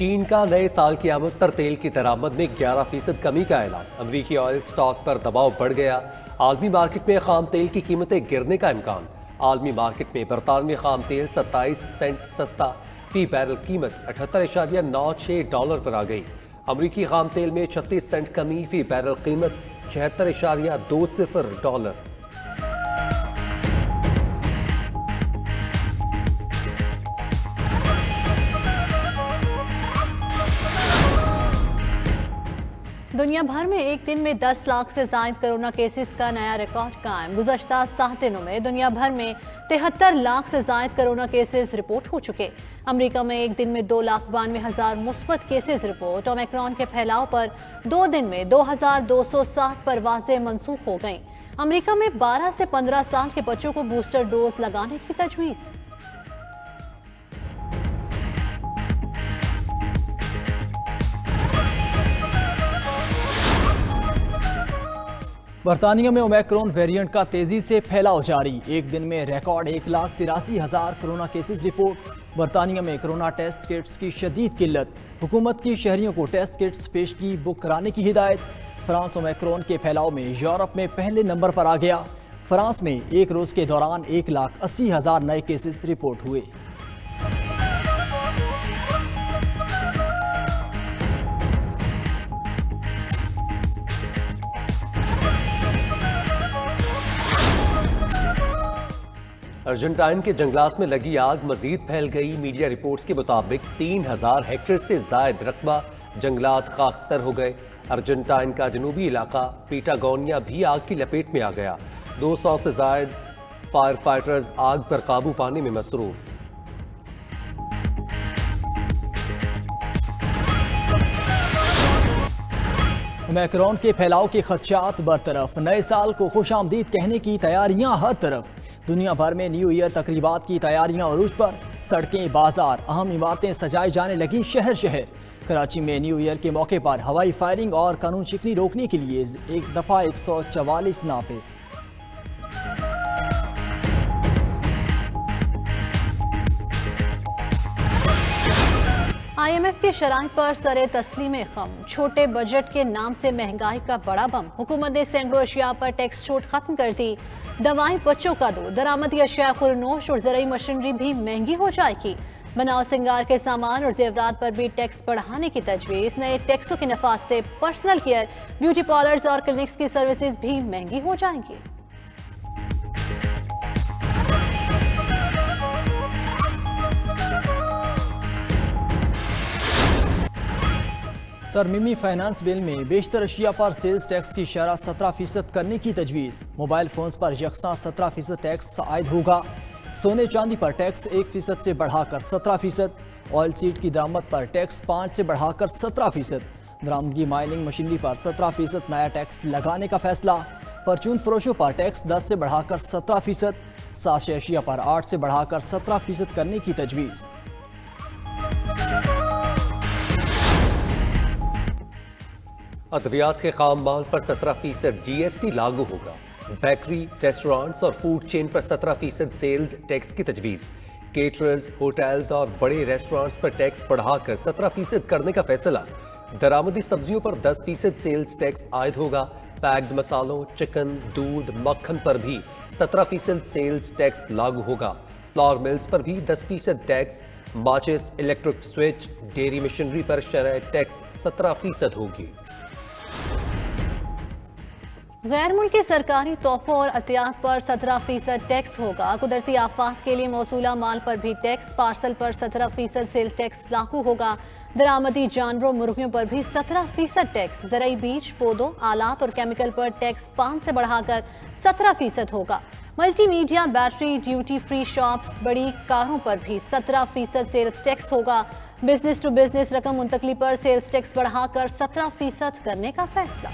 चीन का नए साल की आमद पर तेल की दरामद में 11% कमी का ऐलान। अमरीकी ऑयल स्टॉक पर दबाव बढ़ गया। आलमी मार्केट में खाम तेल की कीमतें गिरने का इम्कान। आलमी मार्केट में बरतानवी खाम तेल 27 सेंट सस्ता, फी बैरल कीमत $78.96 पर आ गई। अमरीकी खाम तेल में 36 सेंट कमी, फी बैरल कीमत $76.20। दुनिया भर में एक दिन में 10 लाख से ज्यादा कोरोना केसेस का नया रिकॉर्ड कायम। गुज़श्ता 7 दिनों में दुनिया भर में 73 लाख से ज्यादा कोरोना केसेस रिपोर्ट हो चुके। अमेरिका में एक दिन में 2,92,000 मुस्बत केसेस रिपोर्ट। ओमिक्रॉन के फैलाव पर 2 दिन में 2,260 परवाजें मनसूख हो गईं। अमेरिका में 12 से 15 साल के बच्चों को बूस्टर डोज लगाने की तजवीज़। बरतानिया में ओमिक्रॉन वेरिएंट का तेजी से फैलाव जारी। एक दिन में रिकॉर्ड 1,83,000 कोरोना केसेस रिपोर्ट। बरतानिया में कोरोना टेस्ट किट्स की शदीद किल्लत। हुकूमत की शहरियों को टेस्ट किट्स पेशगी बुक कराने की हिदायत। फ्रांस ओमिक्रॉन के फैलाव में यूरोप में पहले नंबर पर आ गया। फ्रांस में एक रोज के दौरान 1,80,000 नए केसेस रिपोर्ट हुए। अर्जेंटाइन के जंगलात में लगी आग मजीद फैल गई। मीडिया रिपोर्ट्स के मुताबिक 3,000 हेक्टेयर से जायद रकबा जंगलात खाकस्तर हो गए। अर्जेंटाइन का जनूबी इलाका पेटागोनिया भी आग की लपेट में आ गया। 200 से जायद फायर फाइटर्स आग पर काबू पाने में मसरूफ। ओमिक्रॉन के फैलाव के खदशात बरतरफ। नए साल को खुशामदीद कहने की तैयारियां हर तरफ। दुनिया भर में न्यू ईयर तकरीबात की तैयारियां अरूज पर। सड़कें, बाजार, अहम इमारतें सजाई जाने लगी शहर शहर। कराची में न्यू ईयर के मौके पर हवाई फायरिंग और कानून शिकनी रोकने के लिए एक दफा 144 नाफिज। IMF के शराइ पर सरे तस्लीम खम। छोटे बजट के नाम से महंगाई का बड़ा बम। हुकूमत ने सैकड़ों अशिया पर टैक्स छूट खत्म कर दी। दवाएं, बच्चों का दूध, दरामदी अशिया खुरनोश और ज़रूरी मशीनरी भी महंगी हो जाएगी। बनाव सिंगार के सामान और जेवरात पर भी टैक्स बढ़ाने की तजवीज़। नए टैक्सों के नफाज से पर्सनल केयर, ब्यूटी पार्लर्स और क्लिनिक्स की सर्विसेज भी महंगी हो जाएंगी। तरमीमी फाइनेंस बिल में बेशतर अशिया पर सेल्स टैक्स की शरह 17% करने की तजवीज़। मोबाइल फोन्स पर यकसा 17% टैक्स आयद होगा। सोने चांदी पर टैक्स 1% से बढ़ाकर 17%। ऑयल सीड की दरामद पर टैक्स 5 से बढ़ाकर 17%। दरामदगी माइनिंग मशीनरी पर 17% नया टैक्स लगाने का फैसला। परचून फरोशों पर टैक्स 10 से बढ़ाकर 17%। साशे अशिया पर 8 से बढ़ाकर 17% करने की तजवीज़। अद्वियात के खाम माल पर 17% GST लागू होगा। बेकरी, रेस्टोरेंट्स और फूड चेन पर 17% सेल्स टैक्स की तजवीज़। केटरर्स, होटल्स और बड़े रेस्टोरेंट्स पर टैक्स बढ़ाकर 17% करने का फैसला। दरामदी सब्जियों पर 10% सेल्स टैक्स आयद होगा। पैक्ड मसालों, चिकन, दूध, मक्खन पर भी 17% सेल्स टैक्स लागू होगा। फ्लावर मिल्स पर भी 10% टैक्स। माचिस, इलेक्ट्रिक स्विच, डेयरी मशीनरी पर शरह टैक्स 17% होगी। गैर मुल्की सरकारी तोहफों और अतियात पर 17% टैक्स होगा। कुदरती आफात के लिए मौसूला माल पर भी टैक्स। पार्सल पर 17% सेल टैक्स लागू होगा। दरामदी जानवरों, मुर्गियों पर भी 17% टैक्स। ज़रूरी बीज, पौधों, आलात और केमिकल पर टैक्स 5 से बढ़ाकर 17% होगा। Multimedia, battery, duty free shops, बड़ी कारों पर भी 17% सेल्स टैक्स होगा। बिजनेस टू बिजनेस रकम मुंतकली पर सेल्स टैक्स बढ़ाकर 17% करने का फैसला।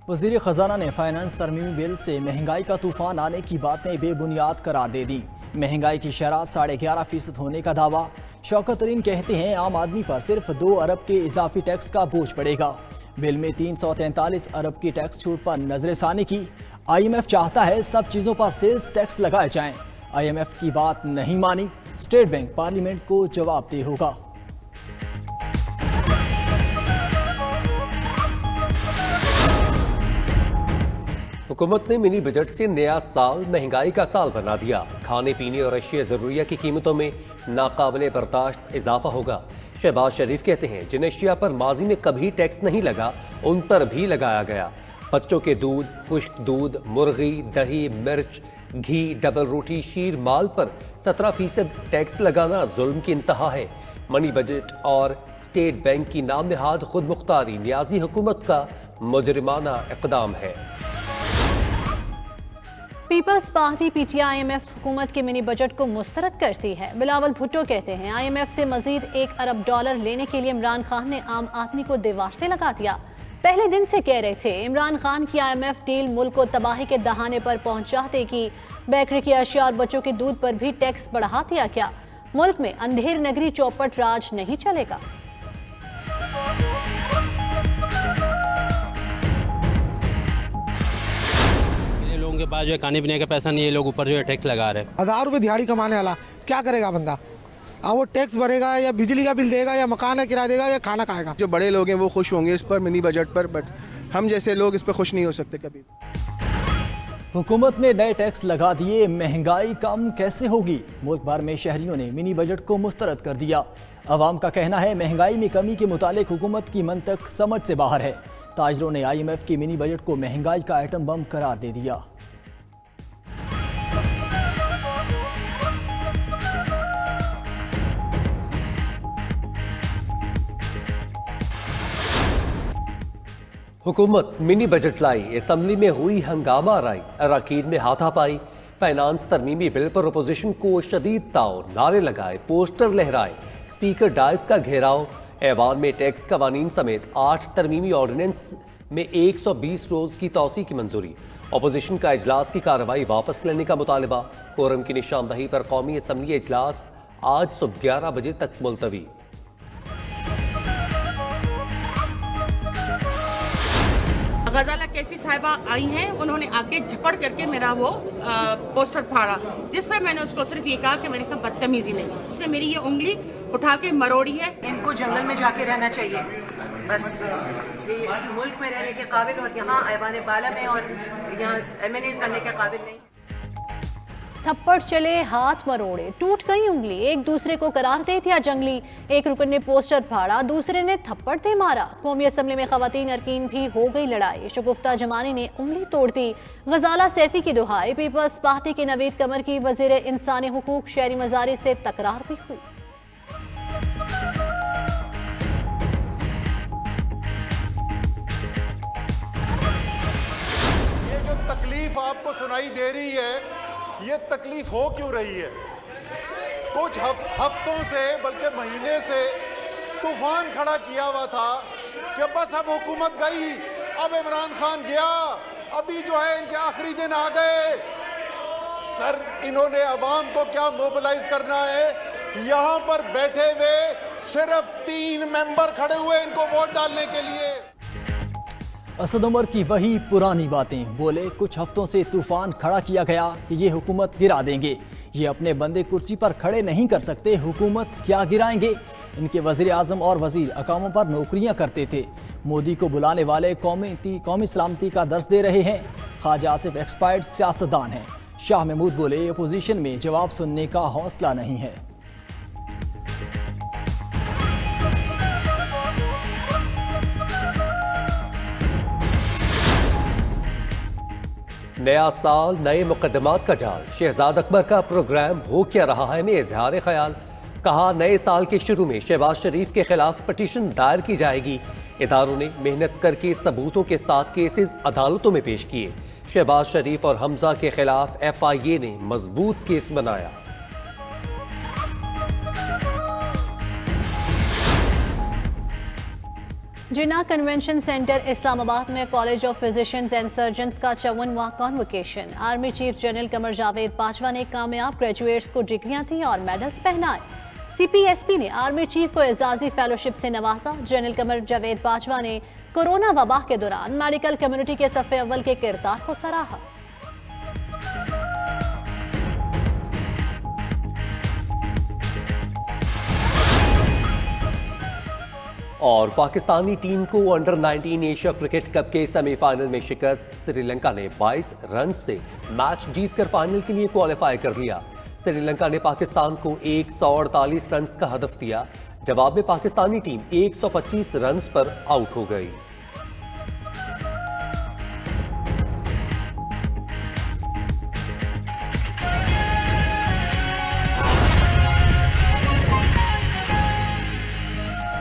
वज़ीर ख़ज़ाना ने फाइनेंस तरमीमी बिल से महंगाई का तूफान आने की बातें बेबुनियाद करार दे दी। महंगाई की शरह 11.5% होने का दावा। शौकत तरीन कहते हैं आम आदमी पर सिर्फ 2 अरब के इजाफी टैक्स का बोझ पड़ेगा। बिल में 343 अरब की टैक्स छूट पर नजरसानी की। IMF चाहता है सब चीजों पर सेल्स टैक्स लगाए जाएं। IMF की बात नहीं मानी, स्टेट बैंक पार्लियामेंट को जवाबदेह होगा। हुकूमत ने मिनी बजट से नया साल महंगाई का साल बना दिया। खाने पीने और अशिया ज़रूरिया की कीमतों में नाकाबिले बर्दाश्त इजाफा होगा। शहबाज शरीफ कहते हैं जिन अशिया पर माजी में कभी टैक्स नहीं लगा उन पर भी लगाया गया। बच्चों के दूध, खुश्क दूध, मुर्गी, दही, मिर्च, घी, डबल रोटी, शीर माल पर 17% टैक्स लगाना जुल्म की इंतहा है। मनी बजट और स्टेट बैंक की नाम नहाद खुद मुख्तारी न्याजी हुकूमत का मुजरिमाना इक़दाम है। पीपल्स पार्टी PTI IMF हुकूमत के मिनी बजट को मुस्तरद करती है। बिलावल भुट्टो कहते हैं IMF से मजीद $1 अरब लेने के लिए इमरान खान ने आम आदमी को दीवार से लगा दिया। पहले दिन से कह रहे थे इमरान खान की IMF डील मुल्क को तबाही के दहाने पर पहुंचा देगी। बेकरी की अशिया और बच्चों के दूध पर भी टैक्स बढ़ा दिया क्या? मुल्क में अंधेर नगरी चौपट राज नहीं चलेगा। लोगों के पास जो है खाने पीने का पैसा नहीं है, लोग ऊपर जो है टैक्स लगा रहे हैं। 1000 रुपये दिहाड़ी कमाने वाला क्या करेगा बंदा? अब वो टैक्स भरेगा या बिजली का बिल देगा या मकान का किराया देगा या खाना खाएगा? जो बड़े लोग हैं वो खुश होंगे इस पर मिनी बजट पर, बट हम जैसे लोग इस पर खुश नहीं हो सकते कभी। हुकूमत ने नए टैक्स लगा दिए, महंगाई कम कैसे होगी? मुल्क भर में शहरियों ने मिनी बजट को मुस्तरद कर दिया। अवाम का कहना है महंगाई में कमी के मुतालिक हुकूमत की मंतक समझ से बाहर है। ताजरों ने IMF के मिनी बजट को महंगाई का आइटम बम करार दे दिया। हुकूमत मिनी बजट लाई, असम्बली में हुई हंगामा राई, अराकीन में हाथापाई। फाइनेंस तरमीमी बिल पर अपोजिशन को शदीद ताउन, नारे लगाए, पोस्टर लहराए, स्पीकर डाइस का घेराव। ऐवान में टैक्स कवानीन समेत 8 तरमीमी ऑर्डिनेंस में 120 रोज की तौसी की मंजूरी। अपोजिशन का इजलास की कार्रवाई वापस लेने का मुतालबा। कोरम की निशानदही पर कौमी असम्बली इजलास आज सुबह 11 बजे तक मुलतवी। गजाला कैफी साहिबा आई हैं, उन्होंने आके झपड़ करके मेरा वो पोस्टर फाड़ा, जिस पर मैंने उसको सिर्फ ये कहा कि मेरे साथ बदतमीजी नहीं। उसने मेरी ये उंगली उठा के मरोड़ी है। इनको जंगल में जाके रहना चाहिए, बस ये इस मुल्क में रहने के काबिल और यहाँ ऐवान बाला में और यहाँ MNAs बनने के काबिल नहीं। थप्पड़ चले, हाथ मरोड़े, टूट गई उंगली, एक दूसरे को करार दे दिया जंगली। एक रुकन ने पोस्टर फाड़ा, दूसरे ने थप्पड़ दे मारा। कौमी असम्बली में खवातीन अरकीन भी हो गई लड़ाई। शगुफ्ता जमानी ने उंगली तोड़ दी। गजाला सैफी की दुहाई। पीपल्स पार्टी के नवीद कमर की वजीर इंसानी हुकूक शहरी मजारी से तकरार भी हुई। ये जो तकलीफ आपको सुनाई दे रही है, ये तकलीफ हो क्यों रही है? कुछ हफ्तों से बल्कि महीने से तूफान खड़ा किया हुआ था कि बस अब हुकूमत गई, अब इमरान खान गया, अभी जो है इनके आखिरी दिन आ गए। सर, इन्होंने अवाम को क्या मोबिलाइज करना है? यहाँ पर बैठे हुए सिर्फ 3 मेंबर खड़े हुए इनको वोट डालने के लिए। असद उमर की वही पुरानी बातें। बोले कुछ हफ्तों से तूफान खड़ा किया गया कि ये हुकूमत गिरा देंगे। ये अपने बंदे कुर्सी पर खड़े नहीं कर सकते, हुकूमत क्या गिराएंगे? इनके वजीर आजम और वजीर अकामों पर नौकरियां करते थे। मोदी को बुलाने वाले कौमी सलामती का दर्स दे रहे हैं। ख्वाजा आसिफ एक्सपायर्ड सियासतदान हैं। शाह महमूद बोले अपोजिशन में जवाब सुनने का हौसला नहीं है। नया साल, नए मुकदमात का जाल। शहजाद अकबर का प्रोग्राम हो क्या रहा है में इजहार ख्याल। कहा नए साल के शुरू में शहबाज शरीफ के खिलाफ पटिशन दायर की जाएगी। इदारों ने मेहनत करके सबूतों के साथ केसेस अदालतों में पेश किए। शहबाज शरीफ और हमजा के खिलाफ FIA ने मजबूत केस बनाया। जिन्ना कन्वेंशन सेंटर इस्लामाबाद में college of physicians and surgeons का 54वां convocation. Army chief general Qamar Javed Bajwa ने कामयाब ग्रेजुएट्स को डिग्रियां दी और मेडल्स पहनाए। CPSP ने आर्मी चीफ को एजाजी फेलोशिप से नवाजा। जनरल कमर जावेद बाजवा ने कोरोना वबा के दौरान मेडिकल कम्युनिटी के सफ़े अव्वल के किरदार को सराहा। और पाकिस्तानी टीम को अंडर 19 एशिया क्रिकेट कप के सेमीफाइनल में शिकस्त। श्रीलंका ने 22 रन से मैच जीतकर फाइनल के लिए क्वालिफाई कर लिया। श्रीलंका ने पाकिस्तान को 148 रन का हदफ दिया। जवाब में पाकिस्तानी टीम 125 रन पर आउट हो गई।